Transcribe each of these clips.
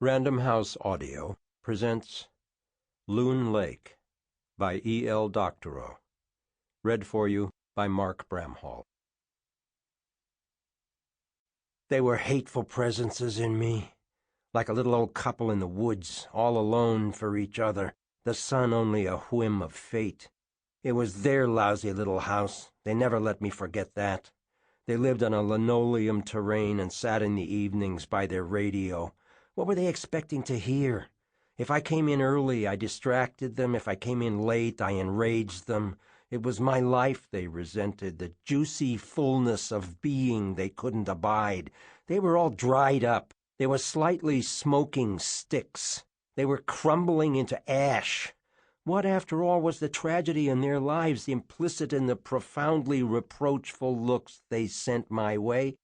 Random House Audio presents Loon Lake by E.L. Doctorow. Read for you by Mark Bramhall. They were hateful presences in me, like a little old couple in the woods, all alone for each other, the sun only a whim of fate. It was their lousy little house. They never let me forget that. They lived on a linoleum terrain and sat in the evenings by their radio. What were they expecting to hear? If I came in early, I distracted them. If I came in late, I enraged them. It was my life they resented, the juicy fullness of being they couldn't abide. They were all dried up. They were slightly smoking sticks. They were crumbling into ash. What, after all, was the tragedy in their lives implicit in the profoundly reproachful looks they sent my way?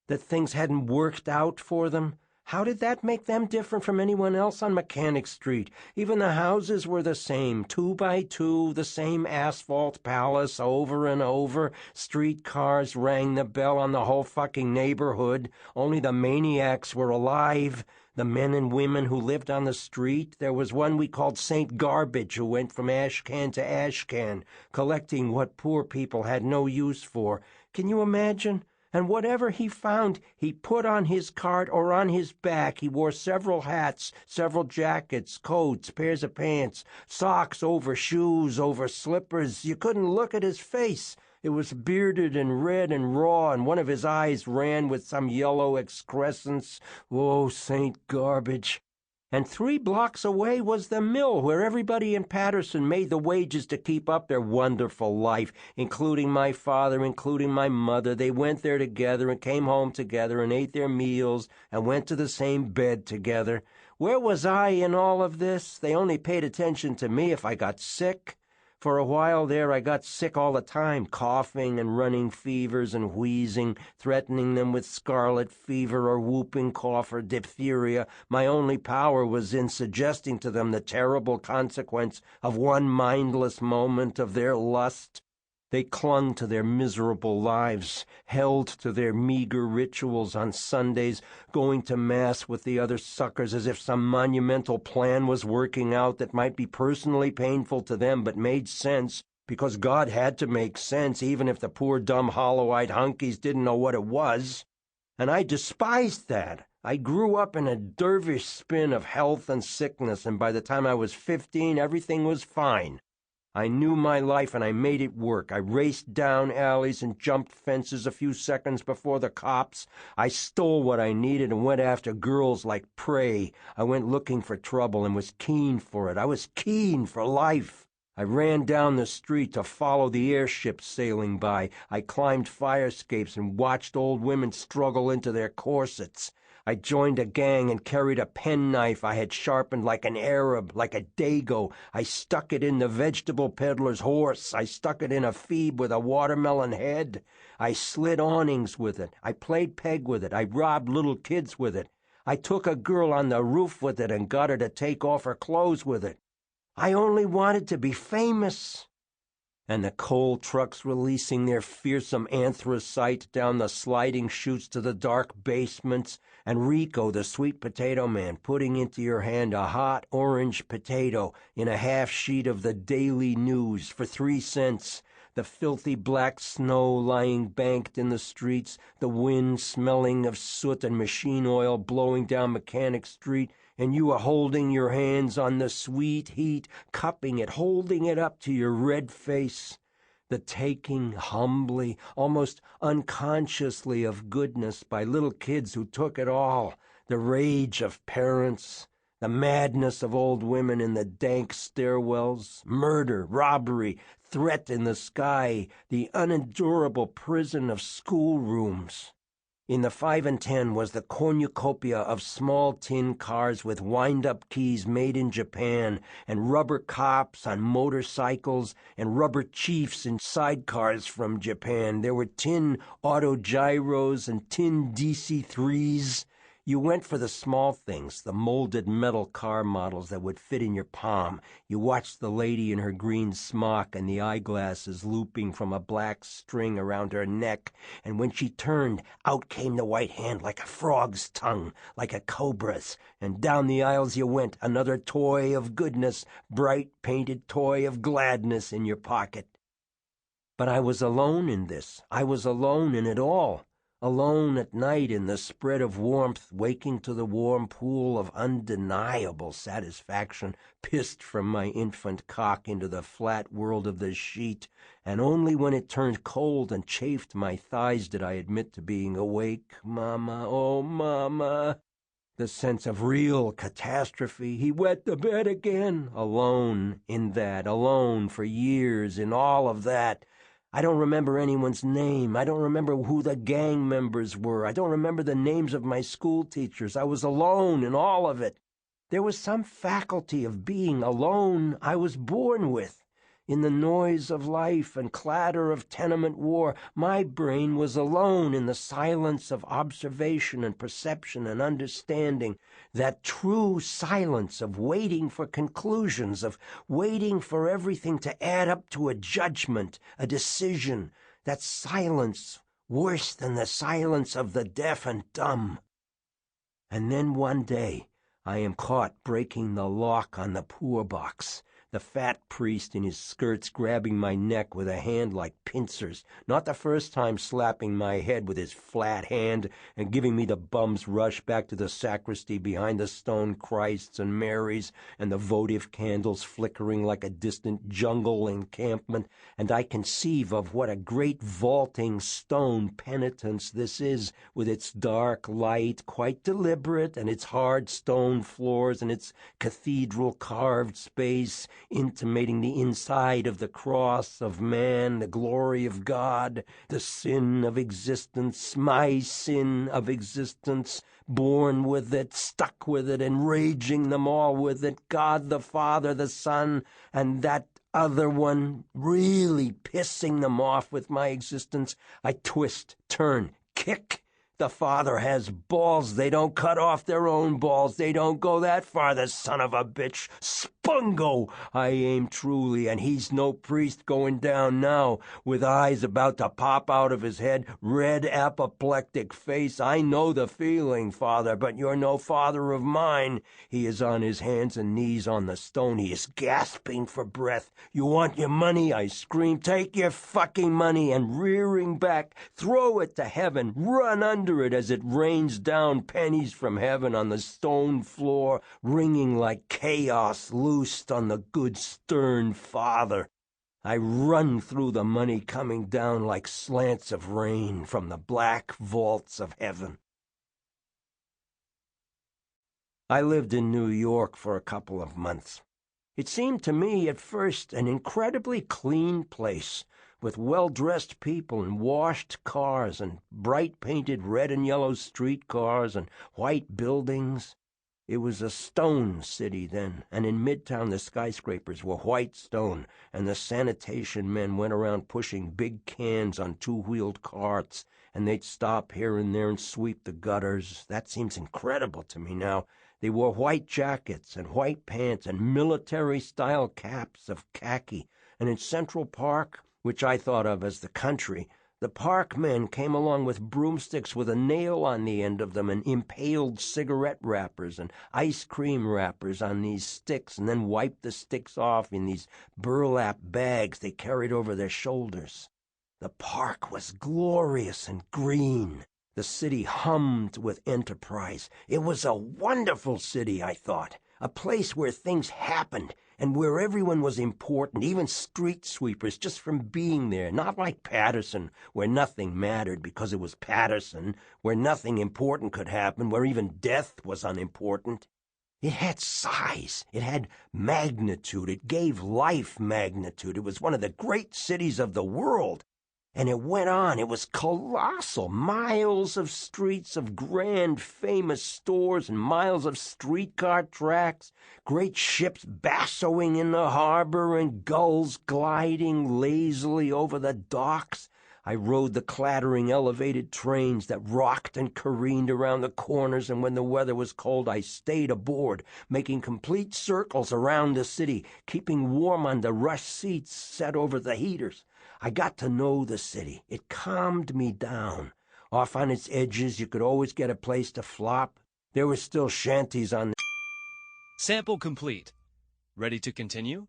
That things hadn't worked out for them? How did that make them different from anyone else on Mechanic Street? Even the houses were the same, 2 by 2, the same asphalt palace over and over. Streetcars rang the bell on the whole fucking neighborhood. Only the maniacs were alive. The men and women who lived on the street. There was one we called St. Garbage who went from ashcan to ashcan, collecting what poor people had no use for. Can you imagine? And whatever he found, he put on his cart or on his back. He wore several hats, several jackets, coats, pairs of pants, socks over shoes, over slippers. You couldn't look at his face. It was bearded and red and raw, and one of his eyes ran with some yellow excrescence. Oh, St. Garbage. And 3 blocks away was the mill where everybody in Paterson made the wages to keep up their wonderful life, including my father, including my mother. They went there together and came home together and ate their meals and went to the same bed together. Where was I in all of this? They only paid attention to me if I got sick. For a while there I got sick all the time, coughing and running fevers and wheezing, threatening them with scarlet fever or whooping cough or diphtheria. My only power was in suggesting to them the terrible consequence of one mindless moment of their lust. They clung to their miserable lives, held to their meager rituals on Sundays, going to Mass with the other suckers as if some monumental plan was working out that might be personally painful to them but made sense, because God had to make sense even if the poor dumb hollow-eyed hunkies didn't know what it was. And I despised that. I grew up in a dervish spin of health and sickness, and by the time I was 15, everything was fine. I knew my life, and I made it work. I raced down alleys and jumped fences a few seconds before the cops. I stole what I needed and went after girls like prey. I went looking for trouble and was keen for it. I was keen for life. I ran down the street to follow the airships sailing by. I climbed fire escapes and watched old women struggle into their corsets. I joined a gang and carried a penknife I had sharpened like an Arab, like a dago. I stuck it in the vegetable peddler's horse. I stuck it in a feeb with a watermelon head. I slid awnings with it. I played peg with it. I robbed little kids with it. I took a girl on the roof with it and got her to take off her clothes with it. I only wanted to be famous. And the coal trucks releasing their fearsome anthracite down the sliding chutes to the dark basements, and Rico, the sweet potato man, putting into your hand a hot orange potato in a half sheet of the Daily News for 3 cents, the filthy black snow lying banked in the streets, the wind smelling of soot and machine oil blowing down Mechanic Street, and you are holding your hands on the sweet heat, cupping it, holding it up to your red face. The taking humbly, almost unconsciously of goodness by little kids who took it all, the rage of parents, the madness of old women in the dank stairwells, murder, robbery, threat in the sky, the unendurable prison of schoolrooms. In the 5 and 10 was the cornucopia of small tin cars with wind-up keys made in Japan, and rubber cops on motorcycles, and rubber chiefs in sidecars from Japan. There were tin autogyros and tin DC-3s. You went for the small things, the molded metal car models that would fit in your palm. You watched the lady in her green smock and the eyeglasses looping from a black string around her neck, and when she turned, out came the white hand like a frog's tongue, like a cobra's, and down the aisles you went, another toy of goodness, bright painted toy of gladness in your pocket. But I was alone in this. I was alone in it all. Alone at night in the spread of warmth, waking to the warm pool of undeniable satisfaction pissed from my infant cock into the flat world of the sheet, and only when it turned cold and chafed my thighs did I admit to being awake. Mama, oh, Mama. The sense of real catastrophe. He wet the bed again. Alone in that, alone for years in all of that. I don't remember anyone's name. I don't remember who the gang members were. I don't remember the names of my school teachers. I was alone in all of it. There was some faculty of being alone I was born with. In the noise of life and clatter of tenement war, my brain was alone in the silence of observation and perception and understanding, that true silence of waiting for conclusions, of waiting for everything to add up to a judgment, a decision, that silence worse than the silence of the deaf and dumb. And then one day I am caught breaking the lock on the poor box, the fat priest in his skirts grabbing my neck with a hand like pincers, not the first time slapping my head with his flat hand and giving me the bum's rush back to the sacristy behind the stone Christs and Marys and the votive candles flickering like a distant jungle encampment, and I conceive of what a great vaulting stone penitence this is, with its dark light, quite deliberate, and its hard stone floors and its cathedral carved space, intimating the inside of the cross of man, the glory of God, the sin of existence, my sin of existence, born with it, stuck with it, and raging them all with it, God the Father, the Son, and that other one, really pissing them off with my existence. I twist, turn, kick. The Father has balls. They don't cut off their own balls. They don't go that far, the son of a bitch. Spungo! I aim truly, and he's no priest going down now, with eyes about to pop out of his head, red apoplectic face. I know the feeling, Father, but you're no father of mine. He is on his hands and knees on the stone. He is gasping for breath. You want your money? I scream. Take your fucking money, and rearing back, throw it to heaven. Run under it as it rains down pennies from heaven on the stone floor, ringing like chaos loosed on the good stern Father. I run through the money coming down like slants of rain from the black vaults of heaven. I lived in New York for a couple of months. It seemed to me at first an incredibly clean place, with well-dressed people and washed cars and bright-painted red and yellow streetcars and white buildings. It was a stone city then, and in Midtown the skyscrapers were white stone, and the sanitation men went around pushing big cans on two-wheeled carts, and they'd stop here and there and sweep the gutters. That seems incredible to me now. They wore white jackets and white pants and military-style caps of khaki, and in Central Park, which I thought of as the country, the park men came along with broomsticks with a nail on the end of them and impaled cigarette wrappers and ice cream wrappers on these sticks and then wiped the sticks off in these burlap bags they carried over their shoulders. The park was glorious and green. The city hummed with enterprise. It was a wonderful city, I thought, a place where things happened, and where everyone was important, even street sweepers, just from being there, not like Paterson, where nothing mattered because it was Paterson, where nothing important could happen, where even death was unimportant. It had size, it had magnitude, it gave life magnitude. It was one of the great cities of the world. And it went on. It was colossal. Miles of streets of grand, famous stores and miles of streetcar tracks, great ships bassoing in the harbor and gulls gliding lazily over the docks. I rode the clattering elevated trains that rocked and careened around the corners, and when the weather was cold, I stayed aboard, making complete circles around the city, keeping warm on the rush seats set over the heaters. I got to know the city. It calmed me down. Off on its edges, you could always get a place to flop. There were still shanties on the... Sample complete. Ready to continue?